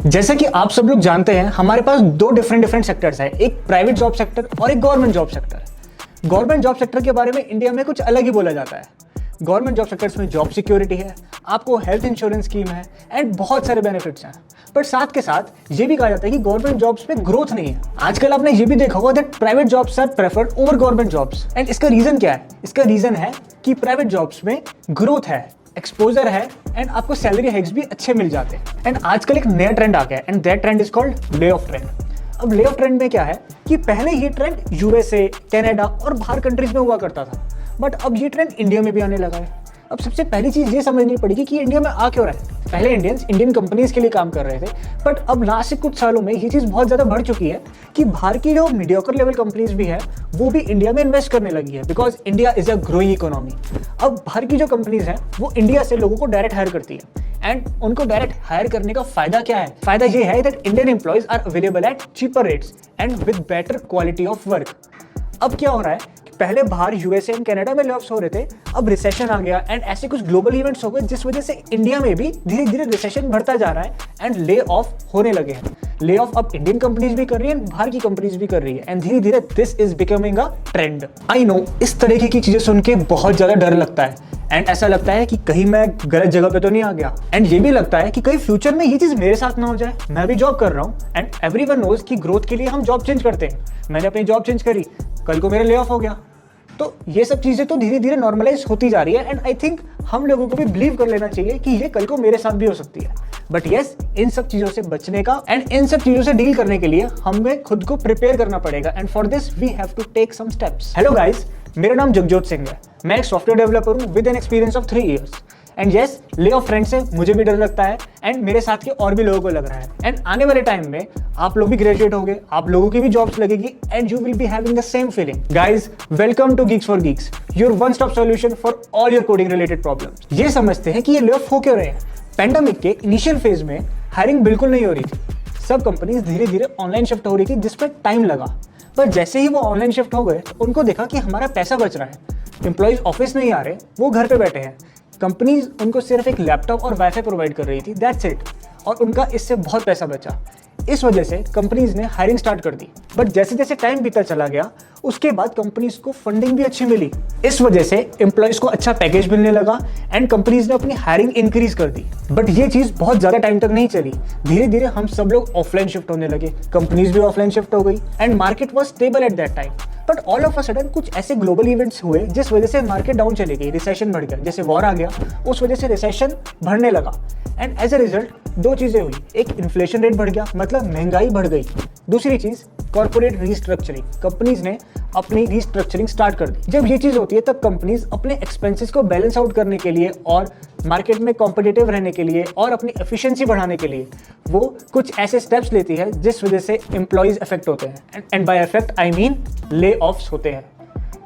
जैसे कि आप सब लोग जानते हैं, हमारे पास दो डिफरेंट सेक्टर्स हैं, एक प्राइवेट जॉब सेक्टर और एक government job sector. Government job sector के बारे में इंडिया में कुछ अलग ही बोला जाता है। गवर्नमेंट जॉब सेक्टर्स में जॉब सिक्योरिटी है, आपको हेल्थ इंश्योरेंस स्कीम है एंड बहुत सारे बेनिफिट्स हैं। पर साथ के साथ ये भी कहा जाता है कि गवर्नमेंट जॉब्स में ग्रोथ नहीं है। आजकल आपने ये भी देखा होगा that private jobs are preferred over government jobs. And इसका रीजन क्या है? इसका रीजन है कि प्राइवेट जॉब्स में ग्रोथ है, एक्सपोजर है एंड आपको सैलरी हाइक्स भी अच्छे मिल जाते हैं। एंड आजकल एक नया ट्रेंड आ गया है and that trend is called lay off trend. अब ले ऑफ ट्रेंड में क्या है कि पहले ये ट्रेंड यूएसए, कनाडा और बाहर कंट्रीज में हुआ करता था, बट अब ये ट्रेंड इंडिया में भी आने लगा है। अब सबसे पहली चीज ये समझनी पड़ेगी कि इंडिया में आ क्यों रहा है। पहले इंडियन कंपनीज के लिए काम कर रहे थे, बट अब लास्ट से कुछ सालों में ये चीज बहुत ज्यादा बढ़ चुकी है कि बाहर की जो मीडियोकर लेवल कंपनीज भी है वो भी इंडिया में इन्वेस्ट करने लगी है, because India is a growing economy. अब बाहर की जो कंपनीज हैं वो इंडिया से लोगों को डायरेक्ट हायर करती है एंड उनको डायरेक्ट हायर करने का फायदा क्या है? फायदा ये है that Indian employees are available at cheaper rates and with better quality of work. अब क्या हो रहा है, पहले बाहर यूएसए एंड कनाडा में लेऑफ्स हो रहे थे, अब रिसेशन आ गया एंड ऐसे कुछ ग्लोबल इवेंट्स हो गए जिस वजह से इंडिया में भी धीरे धीरे रिसेशन बढ़ता जा रहा है एंड ले ऑफ होने लगे हैं। ले ऑफ अब इंडियन कंपनीज भी कर रही है, बाहर की कंपनीज भी कर रही है एंड धीरे धीरे this is becoming a trend. I know इस तरीके की चीजें सुन के बहुत ज्यादा डर लगता है एंड ऐसा लगता है कि कहीं मैं गलत जगह पे तो नहीं आ गया, एंड ये भी लगता है कि कहीं फ्यूचर में ये चीज मेरे साथ ना हो जाए। मैं भी जॉब कर रहा हूँ एंड एवरीवन नोज कि ग्रोथ के लिए हम जॉब चेंज करते हैं। मैंने अपनी जॉब चेंज करी, कल को मेरा ले ऑफ हो गया, तो ये सब चीजें तो धीरे धीरे नॉर्मलाइज होती जा रही है एंड आई थिंक हम लोगों को भी बिलीव कर लेना चाहिए कि ये कल को मेरे साथ भी हो सकती है। बट यस, इन सब चीजों से बचने का एंड इन सब चीजों से डील करने के लिए हमें खुद को प्रिपेयर करना पड़ेगा and for this we have to take some steps. Hello guys, मेरा नाम जगजोत सिंह है। मैं एक सॉफ्टवेयर डेवलपर हूँ with an experience of 3 years and yes, layoff friend से मुझे भी डर लगता है एंड मेरे साथ के और भी लोगों को लग रहा है। एंड आने वाले टाइम में आप लोग भी ग्रेजुएट होंगे, आप लोगों की भी जॉब्स लगेगी and you will be having the same feeling. Guys, welcome to Geeks for Geeks, your one stop solution for all your coding related problems. ये समझते हैं कि ये ले ऑफ हो क्यों रहे हैं। पेंडेमिक के इनिशियल फेज में हायरिंग बिल्कुल नहीं हो रही थी, सब कंपनीज धीरे धीरे ऑनलाइन शिफ्ट हो रही थी जिसपे टाइम लगा, पर जैसे ही वो ऑनलाइन शिफ्ट हो गए तो उनको देखा कि हमारा पैसा बच रहा है। एम्प्लॉइज ऑफिस नहीं आ रहे, वो घर पे बैठे हैं। कंपनीज उनको सिर्फ एक लैपटॉप और वाईफाई प्रोवाइड कर रही थी, दैट्स इट, और उनका इससे बहुत पैसा बचा। इस वजह से कंपनीज ने हायरिंग स्टार्ट कर दी, बट जैसे जैसे टाइम बीता चला गया उसके बाद कंपनीज को फंडिंग भी अच्छी मिली। इस वजह से एम्प्लॉइज को अच्छा पैकेज मिलने लगा एंड कंपनीज ने अपनी हायरिंग इंक्रीज कर दी। बट ये चीज बहुत ज्यादा टाइम तक नहीं चली, धीरे धीरे हम सब लोग ऑफलाइन शिफ्ट होने लगे, कंपनीज भी ऑफलाइन शिफ्ट हो गई and market was stable at that time. But all of a sudden कुछ ऐसे ग्लोबल इवेंट्स हुए जिस वजह से मार्केट डाउन चली गई, रिसेशन बढ़ गया। जैसे वॉर आ गया, उस वजह से रिसेशन बढ़ने लगा एंड एज अ रिजल्ट दो चीजें हुई, एक इन्फ्लेशन रेट बढ़ गया, मतलब महंगाई बढ़ गई। दूसरी चीज कॉर्पोरेट रीस्ट्रक्चरिंग, कंपनीज ने अपनी रीस्ट्रक्चरिंग स्टार्ट कर दी। जब ये चीज होती है तब कंपनीज अपने एक्सपेंसेस को बैलेंस आउट करने के लिए और मार्केट में कॉम्पिटिटिव रहने के लिए और अपनी एफिशिएंसी बढ़ाने के लिए वो कुछ ऐसे स्टेप्स लेती है जिस वजह से एम्प्लॉइज इफेक्ट होते हैं and by effect I mean layoffs होते हैं।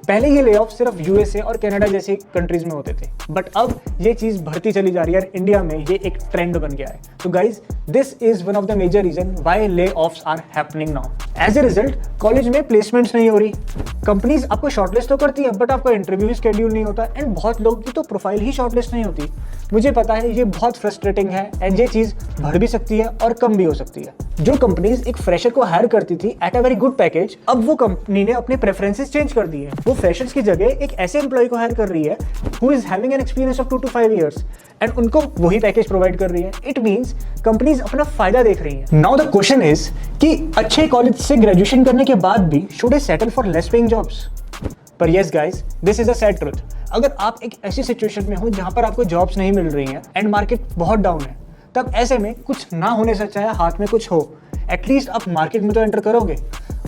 पहले ये ले ऑफ सिर्फ यूएसए और कनाडा जैसी कंट्रीज में होते थे, बट अब ये चीज बढ़ती चली जा रही है और इंडिया में ये एक ट्रेंड बन गया है। तो guys, this is one of the major reason why layoffs are happening now. As a result college में प्लेसमेंट्स नहीं हो रही, कंपनीज आपको शॉर्टलिस्ट तो करती है बट आपका इंटरव्यू ही शेड्यूल नहीं होता एंड बहुत लोगों की तो प्रोफाइल ही शॉर्टलिस्ट नहीं होती। मुझे पता है ये बहुत फ्रस्ट्रेटिंग है एंड ये चीज बढ़ भी सकती है और कम भी हो सकती है। जो कंपनीज एक फ्रेशर को हायर करती थी at a very good package, अब वो कंपनी ने अपने प्रेफरेंसेस चेंज कर दिए। वो फ्रेशर्स की जगह एक ऐसे एम्प्लॉय को हायर कर रही है who is having an experience of 2 to 5 years and उनको वही पैकेज प्रोवाइड कर रही है। इट मींस कंपनीज अपना फायदा देख रही हैं। नाउ द क्वेश्चन इज कि अच्छे कॉलेज से ग्रेजुएशन करने के बाद भी should I settle for less paying jobs? पर yes guys, this is a sad truth. अगर आप एक ऐसी सिचुएशन में हो जहां पर आपको जॉब्स नहीं मिल रही हैं एंड मार्केट बहुत डाउन है, तब ऐसे में कुछ ना होने से अच्छा है हाथ में कुछ हो, एटलीस्ट आप मार्केट में तो एंटर करोगे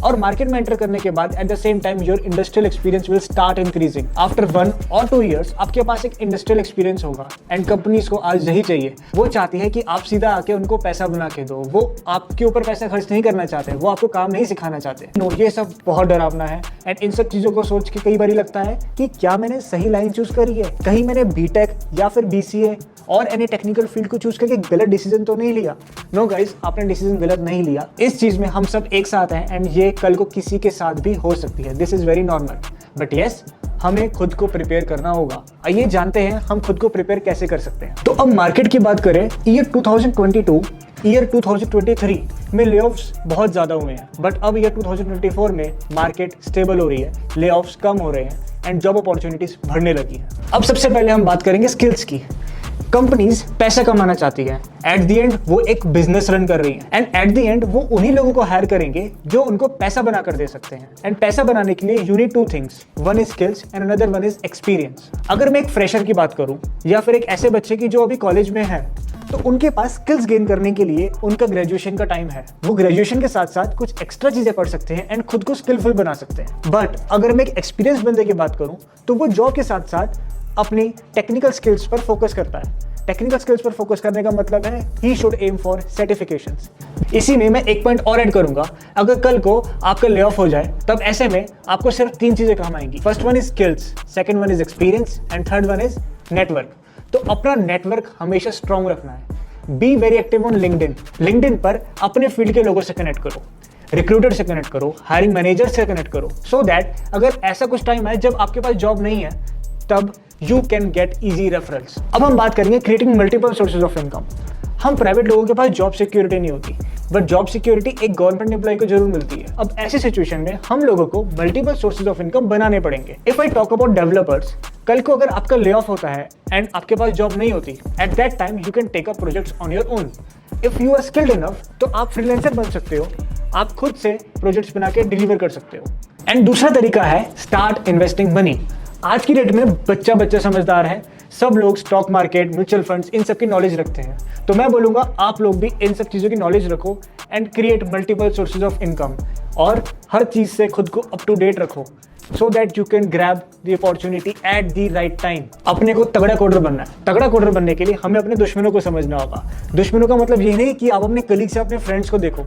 और मार्केट में एंटर करने के बाद at the same time your industrial experience will start increasing. After 1 or 2 years आपके पास एक इंडस्ट्रियल एक्सपीरियंस होगा एंड कंपनीज को आज यही चाहिए। वो चाहती है कि आप सीधा आके उनको पैसा बना के दो, वो आपके ऊपर पैसा खर्च नहीं करना चाहते, वो आपको काम नहीं सिखाना चाहते। नो, ये सब बहुत डरावना है एंड इन सब चीज़ों को सोच के कई बार लगता है कि क्या मैंने सही लाइन चूज करी है, कहीं मैंने बीटेक या फिर बीसीए और एनी टेक्निकल फील्ड को चूज करके गलत डिसीजन तो नहीं लिया। नो गाइस, आपने डिसीजन गलत नहीं लिया। इस चीज में हम सब एक साथ हैं एंड ये कल को किसी के साथ भी हो सकती है। This is very normal, but yes, हमें खुद को प्रिपेयर करना होगा। आइए जानते हैं हम खुद को प्रिपेयर कैसे कर सकते हैं। तो अब मार्केट की बात करें, ईयर 2022 ईयर 2023 में लेऑफ्स बहुत ज़्यादा हुए हैं, बट अब ईयर 2024 में मार्केट स्टेबल हो रही है, लेऑफ्स कम हो रहे हैं एंड जॉब अपॉर्चुनिटीज बढ़ने लगी हैं। अब सबसे पहले हम बात करेंगे स्किल्स की। कंपनीज पैसा कमाना चाहती है, एट द एंड वो एक बिजनेस रन कर रही है एंड एट द एंड वो उन्हीं लोगों को हायर करेंगे जो उनको पैसा बना कर दे सकते हैं। एंड पैसा बनाने के लिए you need two things, one is skills and another one is experience. अगर मैं एक फ्रेशर की बात करूं या फिर एक ऐसे बच्चे की जो अभी कॉलेज में है, तो उनके पास स्किल्स गेन करने के लिए उनका ग्रेजुएशन का टाइम है। वो ग्रेजुएशन के साथ साथ कुछ एक्स्ट्रा चीजें पढ़ सकते हैं एंड खुद को स्किलफुल बना सकते हैं। बट अगर मैं एक एक्सपीरियंस बंदे की बात करूं तो वो जॉब के साथ साथ अपनी टेक्निकल स्किल्स पर फोकस करता है। टेक्निकल स्किल्स पर फोकस करने का मतलब है he should aim for certifications. इसी में मैं एक पॉइंट और ऐड करूंगा, अगर कल को आपका ले ऑफ हो जाए तब ऐसे में आपको सिर्फ 3 चीजें काम आएंगी। First one is skills, second one is experience and third one is network. तो अपना नेटवर्क हमेशा स्ट्रांग रखना है। Be very active on LinkedIn. LinkedIn पर अपने फील्ड के लोगों से कनेक्ट करो, रिक्रूटर से कनेक्ट करो, हायरिंग मैनेजर से कनेक्ट करो, सो दैट अगर ऐसा कुछ टाइम है जब आपके पास जॉब नहीं है तब you can get easy referrals. अब हम बात करेंगे creating multiple sources of income. हम प्राइवेट लोगों के पास जॉब सिक्योरिटी नहीं होती, बट जॉब सिक्योरिटी एक गवर्नमेंट एम्प्लॉय को जरूर मिलती है। अब ऐसी सिचुएशन में हम लोगों को मल्टीपल सोर्सेज ऑफ इनकम बनाने पड़ेंगे। If I talk about developers, कल को अगर आपका ले ऑफ होता है एंड आपके पास जॉब नहीं होती, at that time you can take up projects on your own. If you are skilled enough तो आप फ्रीलांसर बन सकते हो, आप खुद से प्रोजेक्ट्स बना के डिलीवर कर सकते हो। एंड दूसरा तरीका है स्टार्ट इन्वेस्टिंग मनी। आज की डेट में बच्चा समझदार है, सब लोग स्टॉक मार्केट, म्यूचुअल फंड्स, इन सब की नॉलेज रखते हैं। तो मैं बोलूंगा आप लोग भी इन सब चीज़ों की नॉलेज रखो and create multiple sources of income, और हर चीज़ से खुद को अप टू डेट रखो so that you can grab the opportunity at the right time. अपने को तगड़ा कोडर बनना है। तगड़ा कोडर बनने के लिए हमें अपने दुश्मनों को समझना होगा। दुश्मनों का मतलब ये नहीं कि आप अपने कलीग से, अपने फ्रेंड्स को देखो,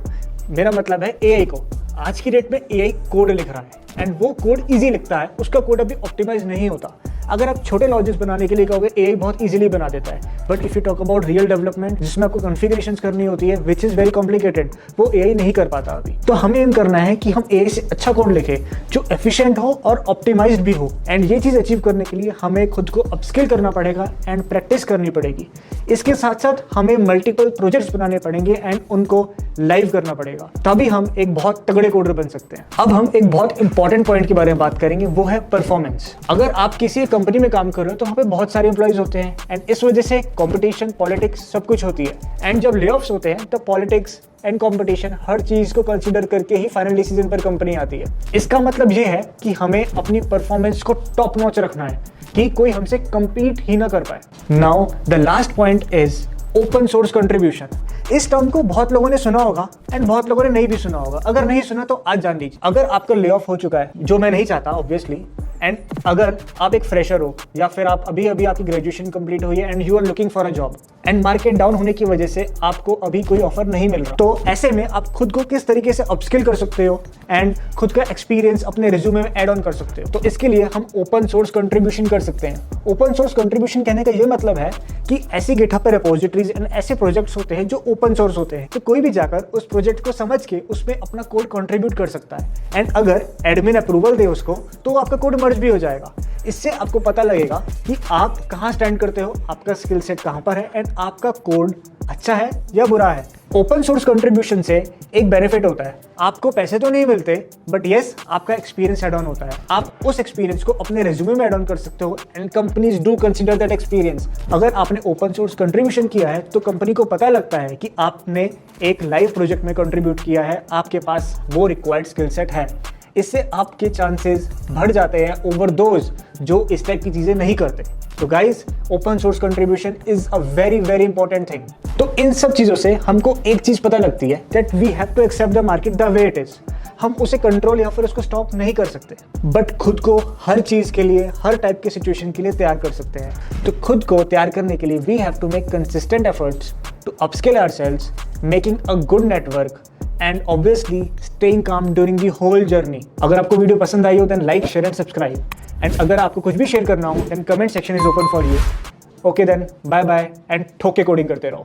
मेरा मतलब है एआई को। आज की डेट में एआई कोड लिख रहा है एंड वो कोड इजी लिखता है, उसका कोड अभी ऑप्टिमाइज नहीं होता। अगर आप छोटे लॉजिक्स बनाने के लिए कहोगे एआई बहुत इजीली बना देता है, but if you talk about real development जिसमें आपको कॉन्फ़िगरेशंस करनी होती है विच इज़ वेरी कॉम्प्लिकेटेड, वो एआई नहीं कर पाता अभी। तो हमें एम करना है कि हम एआई से अच्छा कोड लिखें जो एफिशिएंट हो और ऑप्टिमाइज्ड भी हो। एंड ये चीज़ अचीव करने के लिए हमें खुद को अपस्किल करना पड़ेगा एंड प्रैक्टिस करनी पड़ेगी। इसके साथ साथ हमें मल्टीपल प्रोजेक्ट्स बनाने पड़ेंगे एंड उनको लाइव करना पड़ेगा, तभी हम एक बहुत तगड़े कोडर बन सकते हैं। अब हम एक बहुत इंपॉर्टेंट पॉइंट के बारे में बात करेंगे, वो है परफॉर्मेंस। अगर आप किसी कंपनी में काम कर रहे हो तो वहाँ पे बहुत सारे एम्प्लॉइज होते हैं एंड इस वजह से कंपटीशन, पॉलिटिक्स सब कुछ होती है। एंड जब ले ऑफ्स होते हैं तो पॉलिटिक्स एंड कंपटीशन हर चीज को कंसीडर करके ही फाइनल डिसीजन पर कंपनी आती है। इसका मतलब ये है कि हमें अपनी परफॉर्मेंस को टॉप नॉच रखना है कि कोई हमसे compete ही ना कर पाए। Now the last point is open source contribution. इस टर्म को बहुत लोगों ने सुना होगा एंड बहुत लोगों ने नहीं भी सुना होगा। अगर नहीं सुना तो आज जान लीजिए। अगर आपका ले ऑफ हो चुका है, जो मैं नहीं चाहता ऑब्वियसली, एंड अगर आप एक फ्रेशर हो या फिर आप अभी आपकी ग्रेजुएशन कंप्लीट हुई है and you are looking for a job and market down होने की वजह से आपको अभी कोई ऑफर नहीं मिल रहा, तो ऐसे में आप खुद को किस तरीके से अपस्किल कर सकते हो एंड खुद का एक्सपीरियंस अपने रिज्यूमे में ऐड ऑन कर सकते हो। तो इसके लिए हम ओपन सोर्स कंट्रीब्यूशन कर सकते हैं। ओपन सोर्स कंट्रीब्यूशन कहने का ये मतलब है कि ऐसी गिटहब पे रिपोजिटरीज एंड ऐसे प्रोजेक्ट्स होते हैं जो ओपन सोर्स होते हैं, तो कोई भी जाकर उस प्रोजेक्ट को समझ के उसमें अपना कोड कंट्रीब्यूट कर सकता है एंड अगर एडमिन अप्रूवल दे उसको तो आपका कोड मर्ज भी हो जाएगा। इससे आपको पता लगेगा कि आप कहाँ स्टैंड करते हो, आपका स्किल सेट कहाँ पर है एंड आपका कोड अच्छा है या बुरा है। ओपन सोर्स कंट्रीब्यूशन से एक बेनिफिट होता है, आपको पैसे तो नहीं मिलते बट यस आपका एक्सपीरियंस ऐड ऑन होता है। आप उस एक्सपीरियंस को अपने रिज्यूमे में ऐड ऑन कर सकते हो and companies do consider that experience. अगर आपने ओपन सोर्स कंट्रीब्यूशन किया है तो कंपनी को पता लगता है कि आपने एक लाइव प्रोजेक्ट में कंट्रीब्यूट किया है, आपके पास वो रिक्वायर्ड स्किल सेट है। इससे आपके चांसेस बढ़ जाते हैं ओवर दोज जो इस टाइप की चीज़ें नहीं करते। तो guys, open source contribution is a very very important thing. तो इन सब चीज़ों से हमको एक चीज़ पता लगती है that we have to accept the market the way it is. हम उसे कंट्रोल या फिर उसको स्टॉप नहीं कर सकते, बट खुद को हर चीज़ के लिए, हर टाइप के सिचुएशन के लिए तैयार कर सकते हैं। तो खुद को तैयार करने के लिए we have to make consistent efforts to upskill ourselves, making a good network and obviously staying calm during the whole journey. अगर आपको वीडियो पसंद आई हो then like, share and subscribe, and अगर आपको कुछ भी शेयर करना हो then comment section is open for you. Okay then, bye bye and ठोके कोडिंग करते रहो।